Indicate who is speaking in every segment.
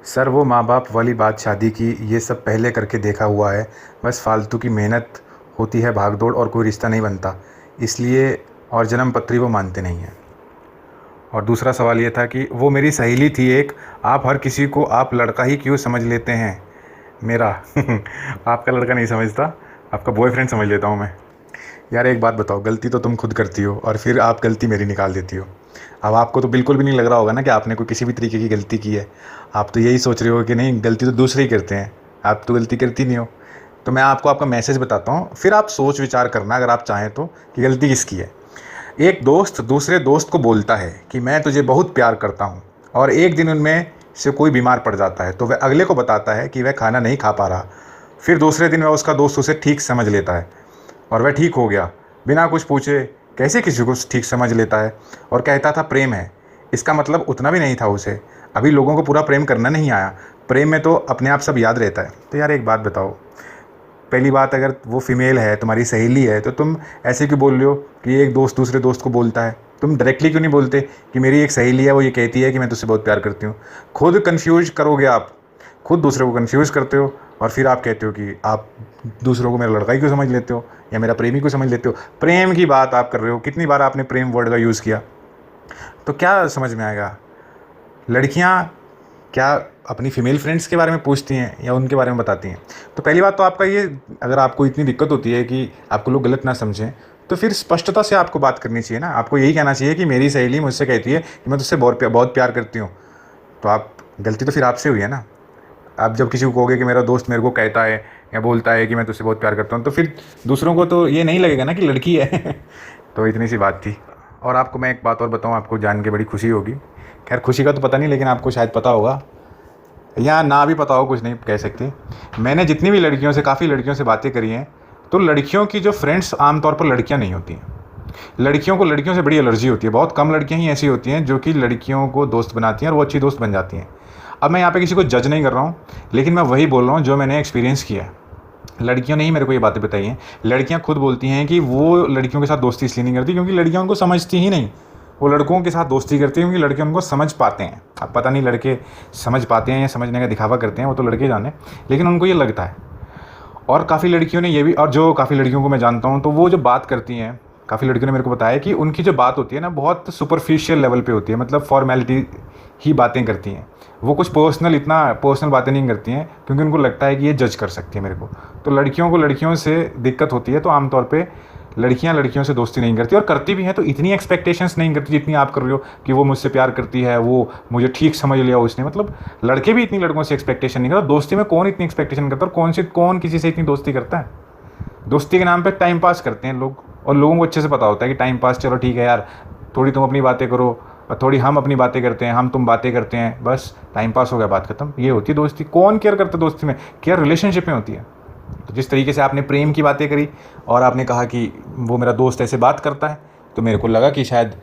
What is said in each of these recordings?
Speaker 1: Sir वो माँ बाप वाली बात शादी की, ये सब पहले करके देखा हुआ है। बस फालतू की मेहनत होती है, भाग दौड़, और कोई रिश्ता नहीं बनता इसलिए। और जन्म पत्री वो मानते नहीं हैं। और दूसरा सवाल ये था कि वो मेरी सहेली थी एक, आप हर किसी को आप लड़का ही क्यों समझ लेते हैं मेरा। आपका लड़का नहीं समझता, आपका बॉयफ्रेंड समझ लेता हूँ मैं। यार एक बात बताओ, गलती तो तुम खुद करती हो और फिर आप गलती मेरी निकाल देती हो। अब आपको तो बिल्कुल भी नहीं लग रहा होगा ना कि आपने कोई किसी भी तरीके की गलती की है। आप तो यही सोच रहे हो कि नहीं, गलती तो दूसरे ही करते हैं, आप तो गलती करती नहीं हो। तो मैं आपको आपका मैसेज बताता हूँ, फिर आप सोच विचार करना अगर आप चाहें तो कि गलती किसकी है। एक दोस्त दूसरे दोस्त को बोलता है कि मैं तुझे बहुत प्यार करता हूँ, और एक दिन उनमें से कोई बीमार पड़ जाता है तो वह अगले को बताता है कि वह खाना नहीं खा पा रहा। फिर दूसरे दिन वह उसका दोस्त उसे ठीक समझ लेता है और वह ठीक हो गया बिना कुछ पूछे। कैसे किसी को ठीक समझ लेता है और कहता था प्रेम है। इसका मतलब उतना भी नहीं था उसे, अभी लोगों को पूरा प्रेम करना नहीं आया। प्रेम में तो अपने आप सब याद रहता है। तो यार एक बात बताओ, पहली बात, अगर वो फीमेल है, तुम्हारी सहेली है, तो तुम ऐसे क्यों बोल रहे हो कि एक दोस्त दूसरे दोस्त को बोलता है। तुम डायरेक्टली क्यों नहीं बोलते कि मेरी एक सहेली है, वो ये कहती है कि मैं तुझसे बहुत प्यार करती हूँ। खुद कन्फ्यूज करोगे आप, खुद दूसरे को कन्फ्यूज़ करते हो, और फिर आप कहते हो कि आप दूसरों को मेरा लड़का ही क्यों समझ लेते हो या मेरा प्रेमी क्यों समझ लेते हो। प्रेम की बात आप कर रहे हो, कितनी बार आपने प्रेम वर्ड का यूज़ किया। तो क्या समझ में आएगा। लड़कियां क्या अपनी फ़ीमेल फ्रेंड्स के बारे में पूछती हैं या उनके बारे में बताती हैं। तो पहली बात तो आपका ये, अगर आपको इतनी दिक्कत होती है कि आपको लोग गलत ना समझें, तो फिर स्पष्टता से आपको बात करनी चाहिए ना। आपको यही कहना चाहिए कि मेरी सहेली मुझसे कहती है कि मैं तुझसे बहुत प्यार करती हूँ। तो आप, गलती तो फिर आपसे हुई है ना। आप जब किसी को कहोगे कि मेरा दोस्त मेरे को कहता है या बोलता है कि मैं तुझसे बहुत प्यार करता हूँ, तो फिर दूसरों को तो ये नहीं लगेगा ना कि लड़की है। तो इतनी सी बात थी। और आपको मैं एक बात और बताऊँ, आपको जान के बड़ी खुशी होगी। खैर खुशी का तो पता नहीं, लेकिन आपको शायद पता होगा या ना भी पता हो, कुछ नहीं कह सकती। मैंने जितनी भी लड़कियों से, काफ़ी लड़कियों से बातें करी हैं, तो लड़कियों की जो फ्रेंड्स आमतौर पर लड़कियां नहीं होती हैं। लड़कियों को लड़कियों से बड़ी एलर्जी होती है। बहुत कम लड़कियां ही ऐसी होती हैं जो कि लड़कियों को दोस्त बनाती हैं और वो अच्छी दोस्त बन जाती हैं। अब मैं यहाँ पे किसी को जज नहीं कर रहा हूँ, लेकिन मैं वही बोल रहा हूँ जो मैंने एक्सपीरियंस किया है। लड़कियों ने ही मेरे को ये बातें बताई हैं। लड़कियां खुद बोलती हैं कि वो लड़कियों के साथ दोस्ती इसलिए नहीं करती क्योंकि लड़कियां उनको समझती ही नहीं। वो लड़कों के साथ दोस्ती करती हैं क्योंकि लड़के उनको समझ पाते हैं। अब पता नहीं लड़के समझ पाते हैं या समझने का दिखावा करते हैं, वो तो लड़के जाने, लेकिन उनको ये लगता है। और काफ़ी लड़कियों ने ये भी, और जो काफ़ी लड़कियों को मैं जानता हूँ, तो वो जो बात करती हैं, काफ़ी लड़कियों ने मेरे को बताया कि उनकी जो बात होती है ना, बहुत सुपरफिशियल लेवल पे होती है। मतलब फॉर्मेलिटी ही बातें करती हैं। वो कुछ पर्सनल, इतना पर्सनल बातें नहीं करती हैं क्योंकि उनको लगता है कि ये जज कर सकती है मेरे को। तो लड़कियों को लड़कियों से दिक्कत होती है, तो आमतौर पे लड़कियां लड़कियों से दोस्ती नहीं करती, और करती भी हैं तो इतनी एक्सपेक्टेशंस नहीं करती जितनी आप कर रहे हो कि वो मुझसे प्यार करती है, वो मुझे ठीक समझ लिया उसने। मतलब लड़के भी इतनी लड़कों से एक्सपेक्टेशन नहीं करता। दोस्ती में कौन इतनी एक्सपेक्टेशन करता है, और कौन किसी से इतनी दोस्ती करता है। दोस्ती के नाम पे टाइम पास करते हैं लोग, और लोगों को अच्छे से पता होता है कि टाइम पास, चलो ठीक है यार, थोड़ी तुम अपनी बातें करो और थोड़ी हम अपनी बातें करते हैं, हम तुम बातें करते हैं, बस टाइम पास हो गया, बात खत्म। ये होती है दोस्ती। कौन केयर करता है दोस्ती में, केयर रिलेशनशिप में होती है। तो जिस तरीके से आपने प्रेम की बातें करी और आपने कहा कि वो मेरा दोस्त ऐसे बात करता है, तो मेरे को लगा कि शायद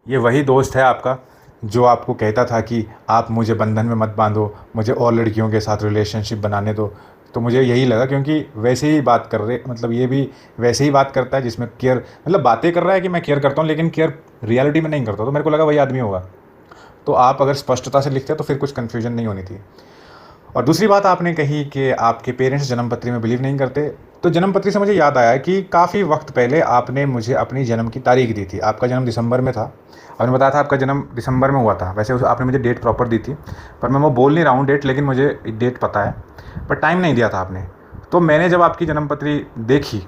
Speaker 1: ये वही दोस्त है आपका जो आपको कहता था कि आप मुझे बंधन में मत बांधो, मुझे और लड़कियों के साथ रिलेशनशिप बनाने दो। तो मुझे यही लगा, क्योंकि वैसे ही बात कर रहे, मतलब ये भी वैसे ही बात करता है जिसमें केयर, मतलब बातें कर रहा है कि मैं केयर करता हूँ लेकिन केयर रियलिटी में नहीं करता। तो मेरे को लगा वही आदमी होगा। तो आप अगर स्पष्टता से लिखते तो फिर कुछ कन्फ्यूजन नहीं होनी थी। और दूसरी बात आपने कही कि आपके पेरेंट्स जन्मपत्री में बिलीव नहीं करते। तो जन्मपत्री से मुझे याद आया कि काफ़ी वक्त पहले आपने मुझे अपनी जन्म की तारीख दी थी। आपका जन्म दिसंबर में था, आपने बताया था आपका जन्म दिसंबर में हुआ था। वैसे आपने मुझे डेट प्रॉपर दी थी, पर मैं वो बोल नहीं रहा हूँ डेट, लेकिन मुझे डेट पता है, पर टाइम नहीं दिया था आपने। तो मैंने जब आपकी जन्मपत्री देखी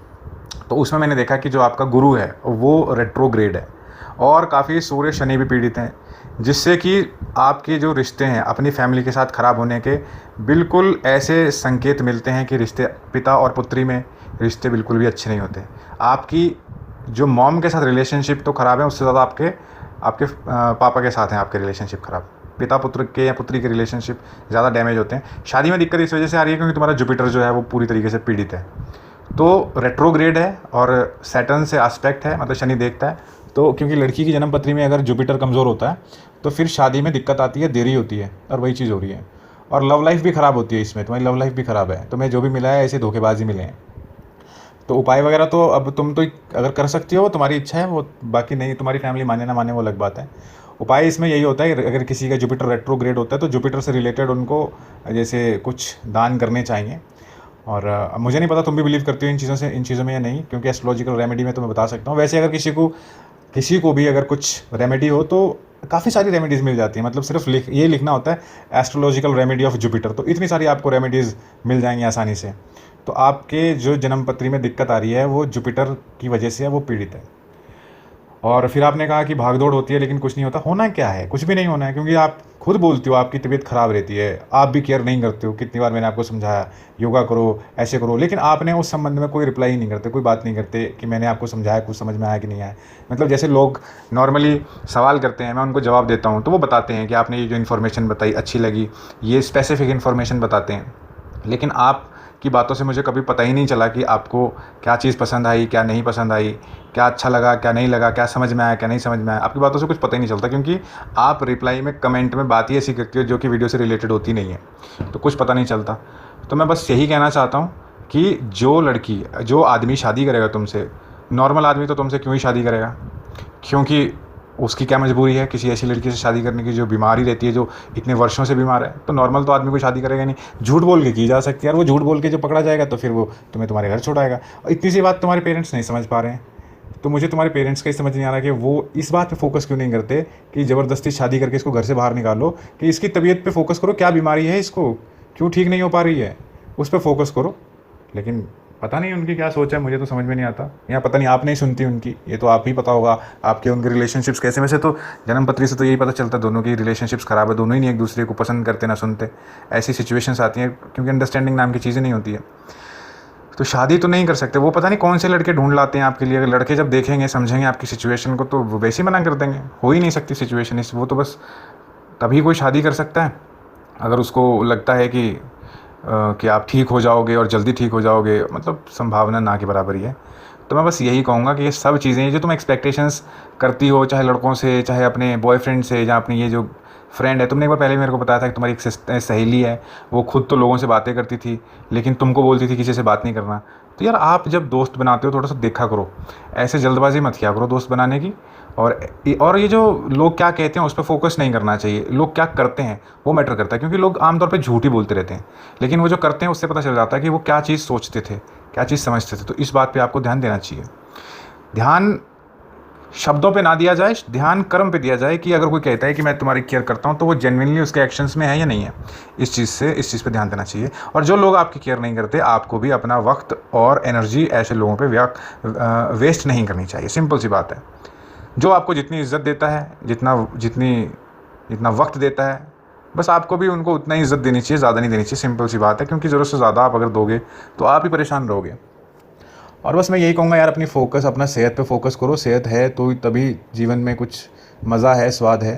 Speaker 1: तो उसमें मैंने देखा कि जो आपका गुरु है वो रेट्रोग्रेड है, और काफ़ी सूर्य शनि भी पीड़ित हैं, जिससे कि आपके जो रिश्ते हैं अपनी फैमिली के साथ ख़राब होने के बिल्कुल ऐसे संकेत मिलते हैं कि रिश्ते, पिता और पुत्री में रिश्ते बिल्कुल भी अच्छे नहीं होते। आपकी जो मॉम के साथ रिलेशनशिप तो ख़राब है, उससे ज़्यादा आपके आपके पापा के साथ हैं आपके रिलेशनशिप ख़राब। पिता पुत्र के या पुत्री के रिलेशनशिप ज़्यादा डैमेज होते हैं। शादी में दिक्कत इस वजह से आ रही है क्योंकि तुम्हारा जुपिटर जो है वो पूरी तरीके से पीड़ित है। तो रेट्रोग्रेड है और सैटर्न से एस्पेक्ट है, मतलब शनि देखता है। तो क्योंकि लड़की की जन्म पत्री में अगर जुपिटर कमज़ोर होता है तो फिर शादी में दिक्कत आती है, देरी होती है, और वही चीज़ हो रही है। और लव लाइफ भी ख़राब होती है इसमें, तुम्हारी लव लाइफ भी ख़राब है। तुम्हें जो भी मिला है ऐसे धोखेबाजी मिले हैं। तो उपाय वगैरह तो अब तुम तो अगर कर सकती हो, तुम्हारी इच्छा है वो, बाकी नहीं, तुम्हारी फैमिली माने ना माने वो अलग बात है। उपाय इसमें यही होता है, अगर किसी का जुपिटर रेट्रोग्रेड होता है तो जुपिटर से रिलेटेड उनको जैसे कुछ दान करने चाहिए। और मुझे नहीं पता तुम भी बिलीव करती हो इन चीज़ों में या नहीं, क्योंकि एस्ट्रोलॉजिकल रेमेडी में तुम्हें बता सकता हूँ। वैसे अगर किसी को भी अगर कुछ रेमेडी हो तो काफ़ी सारी रेमेडीज़ मिल जाती हैं, मतलब सिर्फ ये लिखना होता है एस्ट्रोलॉजिकल रेमेडी ऑफ जुपिटर, तो इतनी सारी आपको रेमेडीज़ मिल जाएंगी आसानी से। तो आपके जो जन्म पत्री में दिक्कत आ रही है वो जुपिटर की वजह से है, वो पीड़ित है। और फिर आपने कहा कि भागदौड़ होती है लेकिन कुछ नहीं होता। होना क्या है, कुछ भी नहीं होना है, क्योंकि आप खुद बोलती हो आपकी तबीयत ख़राब रहती है, आप भी केयर नहीं करते हो। कितनी बार मैंने आपको समझाया योगा करो, ऐसे करो, लेकिन आपने उस संबंध में कोई रिप्लाई ही नहीं करते, कोई बात नहीं करते कि मैंने आपको समझाया, कुछ समझ में आया कि नहीं आया। मतलब जैसे लोग नॉर्मली सवाल करते हैं, मैं उनको जवाब देता हूँ तो वो बताते हैं कि आपने ये जो इन्फॉर्मेशन बताई अच्छी लगी, ये स्पेसिफिक इन्फॉर्मेशन बताते हैं। लेकिन आप की बातों से मुझे कभी पता ही नहीं चला कि आपको क्या चीज़ पसंद आई, क्या नहीं पसंद आई, क्या अच्छा लगा, क्या नहीं लगा, क्या समझ में आया, क्या नहीं समझ में आया। आपकी बातों से कुछ पता ही नहीं चलता, क्योंकि आप रिप्लाई में, कमेंट में बात ही ऐसी करती हो जो कि वीडियो से रिलेटेड होती नहीं है, तो कुछ पता नहीं चलता। तो मैं बस यही कहना चाहता हूँ कि जो आदमी शादी करेगा तुमसे, नॉर्मल आदमी तो तुमसे क्यों ही शादी करेगा, क्योंकि उसकी क्या मजबूरी है किसी ऐसी लड़की से शादी करने की जो बीमारी रहती है, जो इतने वर्षों से बीमार है। तो नॉर्मल तो आदमी को शादी करेगा नहीं। झूठ बोल के की जा सकती है, और वो झूठ बोल के जो पकड़ा जाएगा तो फिर वो तुम्हें तुम्हारे घर छोड़ाएगा। और इतनी सी बात तुम्हारे पेरेंट्स नहीं समझ पा रहे हैं। तो मुझे तुम्हारे पेरेंट्स का ही समझ नहीं आ रहा कि वो इस बात पे फोकस क्यों नहीं करते कि ज़बरदस्ती शादी करके इसको घर से बाहर निकालो, कि इसकी तबीयत पे फोकस करो, क्या बीमारी है इसको, क्यों ठीक नहीं हो पा रही है, उस पर फोकस करो। लेकिन पता नहीं उनकी क्या सोच है, मुझे तो समझ में नहीं आता, या पता नहीं आप नहीं सुनती उनकी, ये तो आप ही पता होगा आपके उनके रिलेशनशिप्स कैसे। वैसे तो जन्म पत्री से तो यही पता चलता है दोनों की रिलेशनशिप्स ख़राब है, दोनों ही नहीं एक दूसरे को पसंद करते ना सुनते। ऐसी सिचुएशंस आती हैं क्योंकि अंडरस्टैंडिंग नाम की चीज़ें नहीं होती है। तो शादी तो नहीं कर सकते, वो पता नहीं कौन से लड़के ढूंढ लाते हैं आपके लिए। अगर लड़के जब देखेंगे, समझेंगे आपकी सिचुएशन को, तो वो वैसे ही मना कर देंगे। हो ही नहीं सकती सिचुएशन इस, वो तो बस तभी कोई शादी कर सकता है अगर उसको लगता है कि आप ठीक हो जाओगे और जल्दी ठीक हो जाओगे, मतलब संभावना ना के बराबर ही है। तो मैं बस यही कहूँगा कि ये सब चीज़ें जो तुम एक्सपेक्टेशंस करती हो, चाहे लड़कों से, चाहे अपने बॉयफ्रेंड से, या अपनी ये जो फ्रेंड है, तुमने एक बार पहले मेरे को बताया था कि तुम्हारी एक सहेली है, वो खुद तो लोगों से बातें करती थी लेकिन तुमको बोलती थी किसी से बात नहीं करना। तो यार आप जब दोस्त बनाते हो थोड़ा सा देखा करो, ऐसे जल्दबाजी मत किया करो दोस्त बनाने की। और ये जो लोग क्या कहते हैं उस पर फोकस नहीं करना चाहिए, लोग क्या करते हैं वो मैटर करता है, क्योंकि लोग आमतौर पे झूठ ही बोलते रहते हैं, लेकिन वो जो करते हैं उससे पता चल जाता है कि वो क्या चीज़ सोचते थे, क्या चीज़ समझते थे। तो इस बात पे आपको ध्यान देना चाहिए। ध्यान शब्दों पे ना दिया जाए, ध्यान कर्म पे दिया जाए, कि अगर कोई कहता है कि मैं तुम्हारी केयर करता हूँ तो वो जेन्युइनली उसके एक्शंस में है या नहीं है। इस चीज़ पे ध्यान देना चाहिए। और जो लोग आपकी केयर नहीं करते, आपको भी अपना वक्त और एनर्जी ऐसे लोगों पे वेस्ट नहीं करनी चाहिए। सिंपल सी बात है। जो आपको जितनी इज़्ज़त देता है, जितना वक्त देता है, बस आपको भी उनको उतना ही इज़्ज़त देनी चाहिए, ज़्यादा नहीं देनी चाहिए। सिंपल सी बात है, क्योंकि ज़रूरत से ज़्यादा आप अगर दोगे तो आप ही परेशान रहोगे। और बस मैं यही कहूँगा यार, अपना सेहत पे फोकस करो। सेहत है तो तभी जीवन में कुछ मज़ा है, स्वाद है।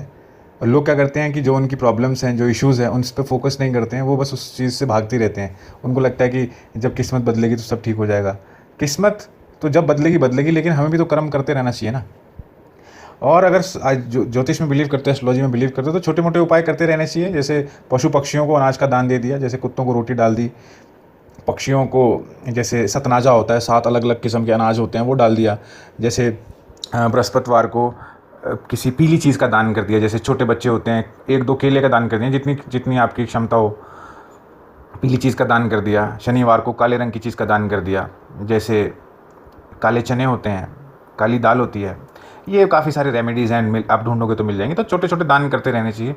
Speaker 1: और लोग क्या करते हैं कि जो उनकी प्रॉब्लम्स हैं, जो इश्यूज़ हैं, उन पर फोकस नहीं करते हैं, वो बस उस चीज़ से भागते रहते हैं। उनको लगता है कि जब किस्मत बदलेगी तो सब ठीक हो जाएगा। किस्मत तो जब बदलेगी, लेकिन हमें भी तो कर्म करते रहना चाहिए ना। और अगर ज्योतिष में बिलीव करते हैं, एस्ट्रोलॉजी में बिलीव करते हैं, तो छोटे मोटे उपाय करते रहने चाहिए। जैसे पशु पक्षियों को अनाज का दान दे दिया, जैसे कुत्तों को रोटी डाल दी, पक्षियों को जैसे सतनाजा होता है, 7 अलग अलग किस्म के अनाज होते हैं, वो डाल दिया। जैसे बृहस्पतिवार को किसी पीली चीज़ का दान कर दिया, जैसे छोटे बच्चे होते हैं 1-2 केले का दान कर दिया, जितनी आपकी क्षमता हो, पीली चीज़ का दान कर दिया। शनिवार को काले रंग की चीज़ का दान कर दिया, जैसे काले चने होते हैं, काली दाल होती है। ये काफ़ी सारे रेमेडीज़ हैं, आप ढूंढोगे तो मिल जाएंगे। तो छोटे छोटे दान करते रहने चाहिए।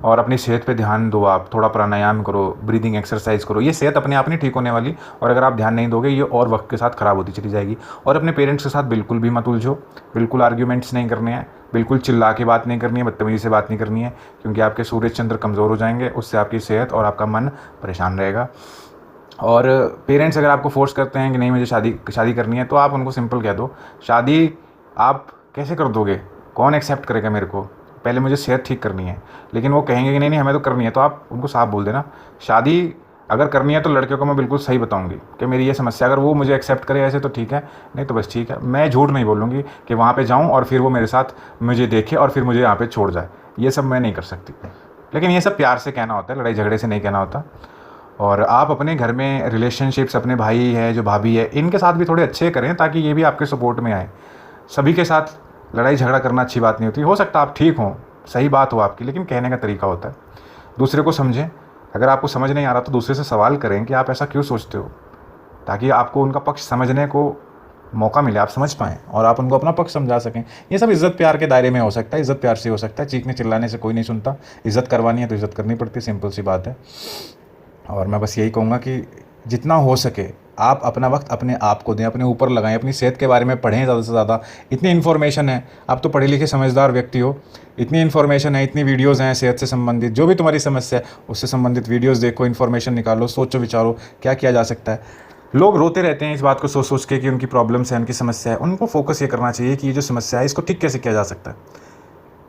Speaker 1: और अपनी सेहत पे ध्यान दो, आप थोड़ा प्राणायाम करो, ब्रीदिंग एक्सरसाइज करो। ये सेहत अपने आप नहीं ठीक होने वाली, और अगर आप ध्यान नहीं दोगे ये और वक्त के साथ ख़राब होती चली जाएगी। और अपने पेरेंट्स के साथ बिल्कुल भी मत उलझो, बिल्कुल आर्ग्यूमेंट्स नहीं करने हैं, बिल्कुल चिल्ला के बात नहीं करनी है, बदतमीज़ी से बात नहीं करनी है, क्योंकि आपके सूर्य चंद्र कमज़ोर हो जाएंगे, उससे आपकी सेहत और आपका मन परेशान रहेगा। और पेरेंट्स अगर आपको फोर्स करते हैं कि नहीं मुझे शादी करनी है, तो आप उनको सिंपल कह दो, शादी आप कैसे कर दोगे, कौन एक्सेप्ट करेगा मेरे को, पहले मुझे सेहत ठीक करनी है। लेकिन वो कहेंगे कि नहीं हमें तो करनी है, तो आप उनको साफ बोल देना, शादी अगर करनी है तो लड़के को मैं बिल्कुल सही बताऊंगी कि मेरी ये समस्या, अगर वो मुझे एक्सेप्ट करे ऐसे तो ठीक है, नहीं तो बस ठीक है। मैं झूठ नहीं बोलूँगी कि वहाँ पे जाऊँ और फिर वो मेरे साथ मुझे देखे और फिर मुझे यहाँ पे छोड़ जाए, ये सब मैं नहीं कर सकती। लेकिन ये सब प्यार से कहना होता है, लड़ाई झगड़े से नहीं कहना होता। और आप अपने घर में रिलेशनशिप्स, अपने भाई है जो भाभी है, इनके साथ भी थोड़े अच्छे करें, ताकि ये भी आपके सपोर्ट में आए। सभी के साथ लड़ाई झगड़ा करना अच्छी बात नहीं होती। हो सकता है आप ठीक हों, सही बात हो आपकी, लेकिन कहने का तरीका होता है। दूसरे को समझें। अगर आपको समझ नहीं आ रहा तो दूसरे से सवाल करें कि आप ऐसा क्यों सोचते हो, ताकि आपको उनका पक्ष समझने को मौका मिले, आप समझ पाएँ और आप उनको अपना पक्ष समझा सकें। ये सब इज़्ज़त प्यार के दायरे में हो सकता है, इज़्ज़त प्यार से हो सकता है। चीखने चिल्लाने से कोई नहीं सुनता। इज़्ज़त करवानी है तो इज़्ज़त करनी पड़ती है, सिंपल सी बात है। और मैं बस यही कहूँगा कि जितना हो सके आप अपना वक्त अपने आप को दें, अपने ऊपर लगाएं, अपनी सेहत के बारे में पढ़ें ज़्यादा से ज़्यादा। इतनी इन्फॉर्मेशन है, आप तो पढ़े लिखे समझदार व्यक्ति हो, इतनी इन्फॉर्मेशन है, इतनी वीडियोज़ हैं सेहत से संबंधित, जो भी तुम्हारी समस्या है उससे संबंधित वीडियोज़ देखो, इन्फॉर्मेशन निकालो, सोचो विचारो क्या किया जा सकता है। लोग रोते रहते हैं इस बात को सोच सोच के कि उनकी प्रॉब्लम्स है, उनकी समस्या है। उनको फोकस ये करना चाहिए कि ये जो समस्या है इसको ठीक कैसे किया जा सकता है।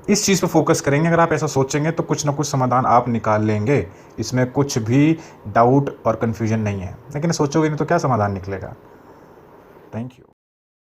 Speaker 1: इस चीज़ पे फोकस करेंगे, अगर आप ऐसा सोचेंगे तो कुछ ना कुछ समाधान आप निकाल लेंगे। इसमें कुछ भी डाउट और कन्फ्यूजन नहीं है। लेकिन सोचोगे नहीं तो क्या समाधान निकलेगा। Thank you.